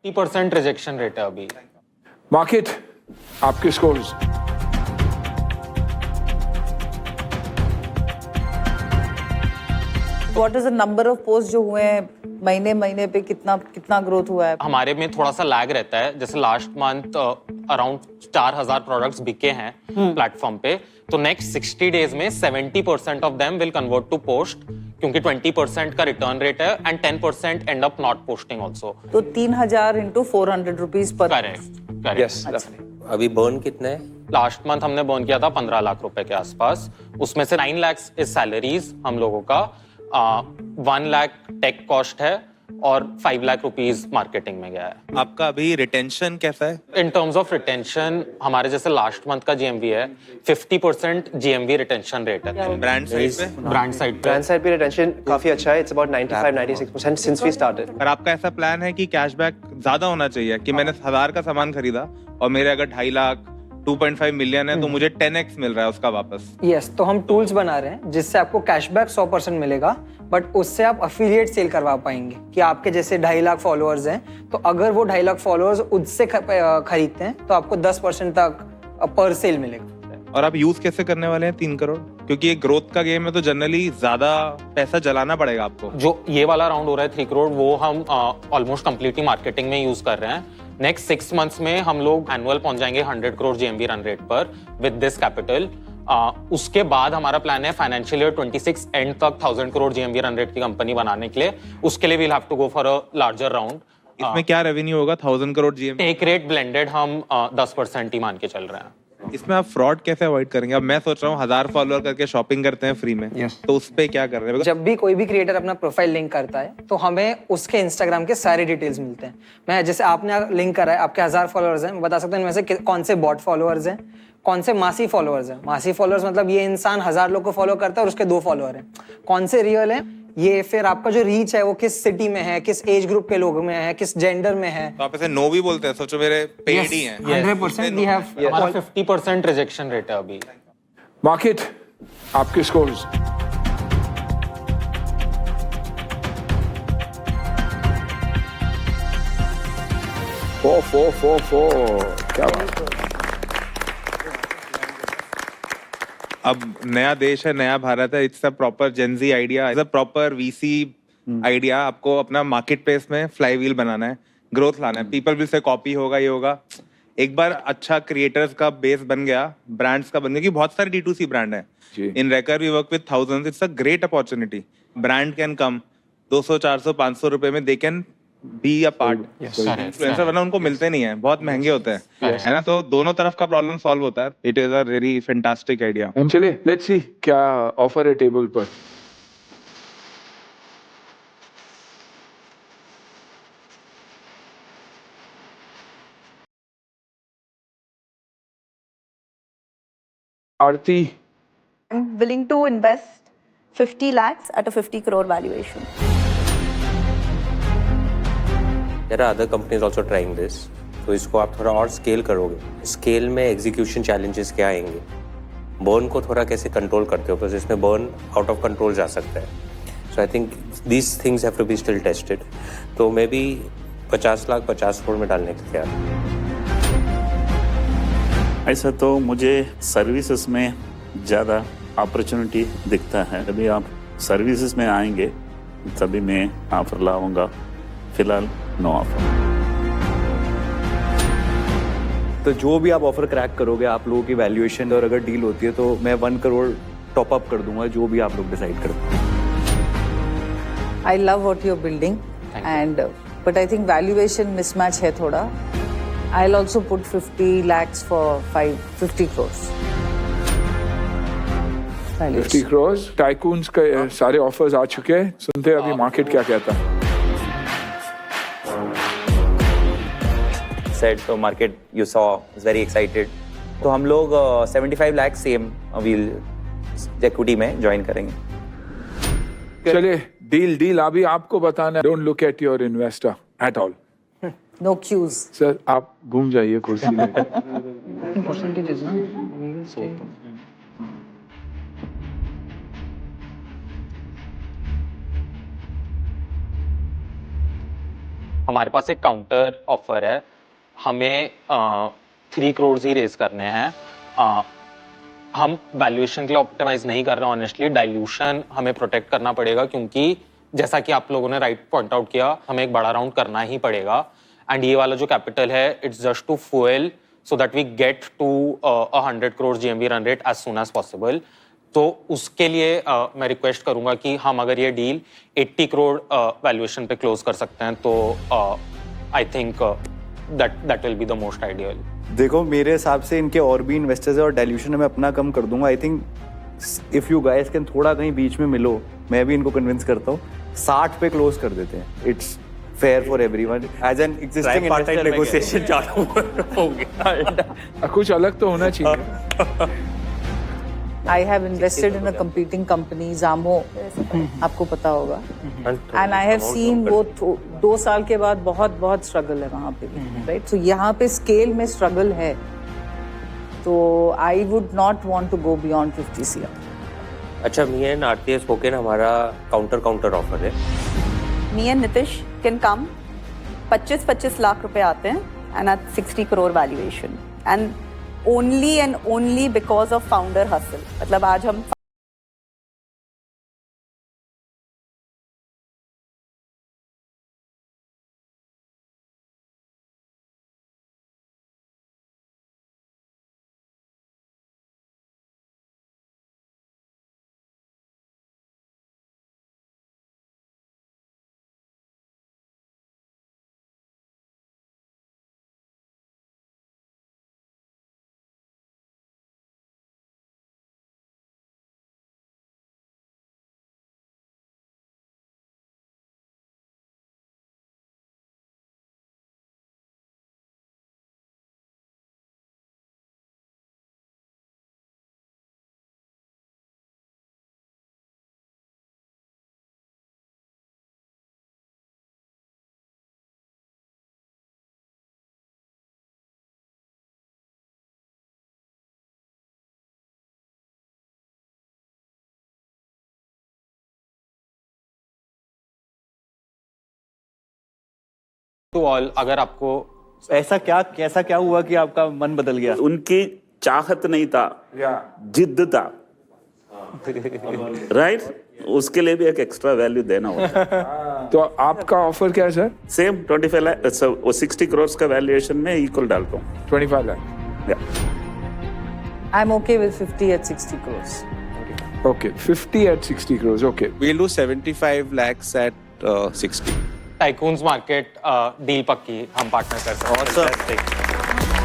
50% rejection rate है अभी। Market, आपके scores. What is the number of post जो हुए हैं महीने महीने पे, कितना ग्रोथ हुआ है? हमारे में थोड़ा सा लैग रहता है, जैसे लास्ट मंथ अराउंड 4000 प्रोडक्ट्स बिके हैं प्लेटफॉर्म पे, तो नेक्स्ट 60 डेज में 70% of them will convert to post, क्योंकि 20% का रिटर्न रेट है and 10% and up not posting also. तो 3000 into 400 रुपीज पर। करेक्ट। यस, अभी बर्न कितना है? लास्ट मंथ हमने बर्न किया था 15 लाख रुपए के आसपास, उसमें से 9 लाख इज सैलरीज हम लोगों का, 1 लाख टेक कॉस्ट है और 5 लाख रुपीस मार्केटिंग में गया है। आपका अभी रिटेंशन कैसा है? इन टर्म्स ऑफ रिटेंशन हमारे जैसे लास्ट मंथ का जीएमवी है 50% जीएमवी रिटेंशन रेट है। ब्रांड साइड पे? ब्रांड साइड पे रिटेंशन काफी अच्छा है, it's about 95-96% since we started. पर आपका ऐसा प्लान है कि कैशबैक ज्यादा होना चाहिए कि मैंने 1000 का सामान खरीदा और मेरे अगर 2.5 लाख 2.5 मिलियन है तो मुझे 10x मिल रहा है उसका वापस। यस, तो हम टूल्स बना रहे हैं जिससे आपको कैशबैक 100% मिलेगा, बट उससे आप अफिलिएट सेल करवा पाएंगे कि आपके जैसे 2.5 लाख फॉलोअर्स हैं, तो अगर वो 2.5 लाख फॉलोअर्स उससे खरीदते हैं तो आपको 10% तक पर सेल मिलेगा। और आप यूज कैसे करने वाले हैं 3 करोड़? क्योंकि ये ग्रोथ का गेम है तो जनरली ज्यादा पैसा जलाना पड़ेगा आपको। जो ये वाला राउंड हो रहा है 3 करोड़, वो हम ऑलमोस्ट कंप्लीटली मार्केटिंग में यूज कर रहे हैं। नेक्स्ट 6 मंथ्स में हम लोग एनुअल पहुंच जाएंगे 100 करोड़ जीएमवी रन रेट पर विद दिस कैपिटल। उसके बाद हमारा प्लान है फाइनेंशियल ईयर 26 एंड तक 1000 करोड़ जीएमवी रन रेट की कंपनी बनाने के लिए। उसके लिए we'll have to go for a larger round. इसमें क्या रेवेन्यू होगा 1000 करोड़ जीएमवी? एक रेट ब्लेंडेड हम 10% ही मान के चल रहे हैं। इसमें आप फ्रॉड कैसे अवॉइड करेंगे? अब मैं सोच रहा हूँ 1000 फॉलोअर करके शॉपिंग करते हैं फ्री में, तो उस पे क्या कर रहे हैं? जब भी कोई भी क्रिएटर अपना प्रोफाइल लिंक करता है तो हमें उसके इंस्टाग्राम के सारे डिटेल्स मिलते हैं। मैं जैसे आपने लिंक करा है, आपके 1000 फॉलोअर्स हैं, मैं बता सकता हूँ इनमें से कौन से बॉट फॉलोअर्स हैं, कौन से मासी फॉलोअर्स हैं। मासी फॉलोअर्स मतलब ये इंसान 1000 लोग को फॉलो करता है और उसके 2 फॉलोअर हैं। कौन से रियल हैं, ये फिर आपका जो रीच है वो किस सिटी में है, किस एज ग्रुप के लोग में है, किस जेंडर में है। तो आप ऐसे नो भी बोलते हैं? सोचो मेरे पेड ही हैं। 100% वी हैव। हमारा 50% रिजेक्शन रेट है अभी। मार्केट, आपके स्कोर्स। फोर। क्या बात है। अब नया देश है, नया भारत है, it's a proper Gen Z idea, it's a proper VC idea. आपको अपना मार्केट प्लेस में फ्लाईव्हील बनाना है, ग्रोथ लाना है। पीपल विल से कॉपी होगा, ये होगा। एक बार अच्छा क्रिएटर्स का बेस बन गया, ब्रांड्स का बन गया, कि बहुत सारे D2C ब्रांड है। In Recker we work with thousands, it's a great opportunity. Brand can come 200, 400, 500 रुपए में they can be a part influencer, वरना उनको मिलते नहीं है, बहुत महंगे होते हैं, है ना? तो दोनों तरफ का प्रॉब्लम सॉल्व होता है। It is a very fantastic idea. चलिए, लेट्स सी क्या ऑफर है टेबल पर। आरती, I'm willing to invest 50 lakhs at a 50 crore valuation. There are other companies also trying this. तो इसको आप थोड़ा और स्केल करोगे, स्केल में एग्जीक्यूशन चैलेंजेस क्या आएंगे, बर्न को थोड़ा कैसे कंट्रोल करते हो, तो इसमें बर्न आउट ऑफ कंट्रोल जा सकता है। So I think these things have to be still tested. तो मे बी 50 लाख 50 करोड़ में डालने के तैयार। ऐसा तो मुझे सर्विसेज में ज़्यादा अपॉर्चुनिटी दिखता है। अभी आप सर्विसेज में आएंगे तभी मैं ऑफर लाऊंगा, फिलहाल नो ऑफर। तो जो भी आप ऑफर क्रैक करोगे, आप लोगों की वैल्यूएशन और अगर डील होती है तो मैं 1 करोड़ टॉप अप कर दूंगा, जो भी आप लोग डिसाइड करते हैं। I love what you're building, and but I think valuation mismatch है थोड़ा. I'll also put 50 lakhs for 50 crores. 50 crores, tycoons के सारे ऑफर्स आ चुके हैं। सुनते हैं अभी मार्केट क्या कहता है। Said so market you saw is very excited, तो हम लोग 75 लाख सेम व्हील इक्विटी में ज्वाइन करेंगे। चलिए, डील अभी आपको बताना है। Don't look at your investor at all. No cues. Sir, आप घूम जाइए कुर्सी में। हमारे पास एक काउंटर ऑफर है, हमें 3 करोड़ ही रेज करने हैं। हम वैल्यूएशन के लिए ऑप्टिमाइज नहीं कर रहे, ऑनेस्टली डाइल्यूशन हमें प्रोटेक्ट करना पड़ेगा, क्योंकि जैसा कि आप लोगों ने राइट पॉइंट आउट किया, हमें एक बड़ा राउंड करना ही पड़ेगा। एंड ये वाला जो कैपिटल है, it's just to fuel so that we get to 100 crore GMV run rate as soon as possible. तो उसके लिए मैं रिक्वेस्ट करूंगा कि हम अगर ये डील 80 करोड़ वैल्यूएशन पे क्लोज कर सकते हैं तो I think that will be the most ideal. देखो मेरे हिसाब से इनके और भी इन्वेस्टर्स है और डाइल्यूशन में अपना कम कर दूंगा। I think if you guys can थोड़ा कहीं बीच में मिलो, मैं भी इनको कन्विंस करता हूँ, 60 पे क्लोज कर देते हैं। It's fair for everyone as an existing investor. Negotiation चालू हो गया। कुछ अलग तो होना चाहिए। I have invested in a competing company, Zamo, आपको पता होगा। And I have seen वो 2 साल के बाद बहुत स्ट्रगल है वहाँ पे भी, राइट? So यहाँ पे स्केल में स्ट्रगल है, तो I would not want to go beyond 50 CR। अच्छा, me and Aarti have spoken, हमारा काउंटर ऑफर है। Me and Nitish can come, 25 lakh रुपए आते हैं and at 60 crore valuation and only because of founder hustle। मतलब आज हम टू ऑल, अगर आपको ऐसा क्या हुआ कि आपका मन बदल गया? उनकी चाहत नहीं था, जिद्द था, राइट? उसके लिए भी एक एक्स्ट्रा वैल्यू देना होता है। तो आपका ऑफर क्या है सर? सेम 25 लाख, 60 करोड़ का वैल्यूएशन में इक्वल डालता हूँ। 25 lakh. I'm okay with 50 at 60 crores। Okay, 50 at 60 crores, okay। We'll do 75 lakhs at 60। Tycoons market deal पक्की, हम पार्टनर कर सकते हैं। Awesome।